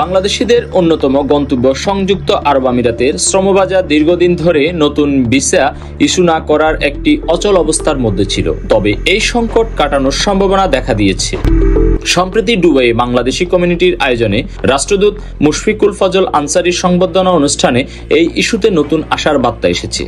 বাংলাদেশিদের অন্যতম গন্তব্য সংযুক্ত আরব আমিরাতের শ্রমবাজার দীর্ঘদিন ধরে নতুন ভিসা ইস্যু না করার একটি অচল অবস্থার মধ্যে ছিল। তবে এই সংকট কাটানোর সম্ভাবনা দেখা দিয়েছে। সম্প্রতি দুবাইয়ে বাংলাদেশি কমিউনিটির আয়োজনে রাষ্ট্রদূত মুশফিকুল ফজল আনসারীর সংবর্ধনা অনুষ্ঠানে এই ইস্যুতে নতুন আশার বার্তা এসেছে।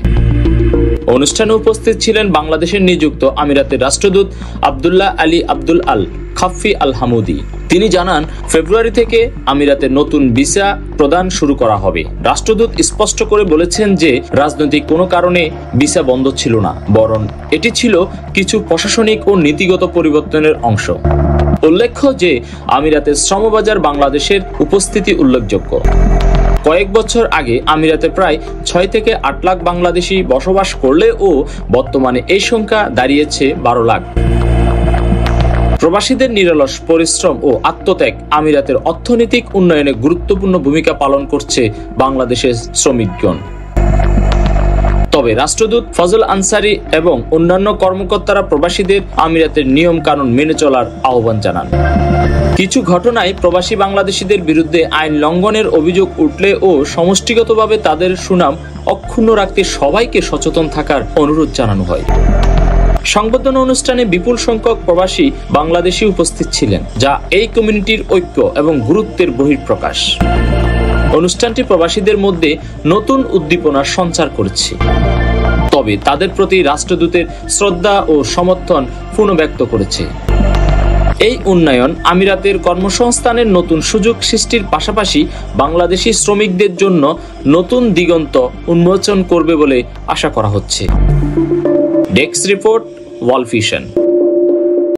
অনুষ্ঠানে উপস্থিত ছিলেন বাংলাদেশের নিযুক্ত আমিরাতের রাষ্ট্রদূত আব্দুল্লাহ আলী আব্দুল আল খাফি আল হামুদি। তিনি জানান, ফেব্রুয়ারি থেকে আমিরাতের নতুন ভিসা প্রদান শুরু করা হবে। রাষ্ট্রদূত স্পষ্ট করে বলেছেন যে রাজনৈতিক কোনো কারণে ভিসা বন্ধ ছিল না, বরং এটি ছিল কিছু প্রশাসনিক ও নীতিগত পরিবর্তনের অংশ। উল্লেখ্য যে আমিরাতের শ্রমবাজার বাংলাদেশের উপস্থিতি উল্লেখযোগ্য। কয়েক বছর আগে আমিরাতে প্রায় 6 থেকে 8 লাখ বাংলাদেশি বসবাস করলেও বর্তমানে এই সংখ্যা দাঁড়িয়েছে 12 লাখ। প্রবাসীদের নিরলস পরিশ্রম ও আত্মত্যাগ আমিরাতের অর্থনৈতিক উন্নয়নে গুরুত্বপূর্ণ ভূমিকা পালন করছে বাংলাদেশের শ্রমিকগণ। তবে রাষ্ট্রদূত ফজল আনসারী এবং অন্যান্য কর্মকর্তারা প্রবাসীদের আমিরাতের নিয়ম কানুন মেনে চলার আহ্বান জানান। কিছু ঘটনায় প্রবাসী বাংলাদেশিদের বিরুদ্ধে আইন লঙ্ঘনের অভিযোগ উঠলেও সমষ্টিগতভাবে তাদের সুনাম অক্ষুণ্ণ রাখতে সবাইকে সচেতন থাকার অনুরোধ জানানো হয়। সংবর্ধনা অনুষ্ঠানে বিপুল সংখ্যক প্রবাসী বাংলাদেশি উপস্থিত ছিলেন, যা এই কমিউনিটির ঐক্য এবং গুরুত্বের বহিঃপ্রকাশ। অনুষ্ঠানটি প্রবাসীদের মধ্যে নতুন উদ্দীপনার সঞ্চার করেছে। তবে তাদের প্রতি রাষ্ট্রদূতের শ্রদ্ধা ও সমর্থন পুনর্ব্যক্ত করেছে। এই উন্নয়ন আমিরাতের কর্মসংস্থানের নতুন সুযোগ সৃষ্টির পাশাপাশি বাংলাদেশি শ্রমিকদের জন্য নতুন দিগন্ত উন্মোচন করবে বলে আশা করা হচ্ছে। Desk report, world vision.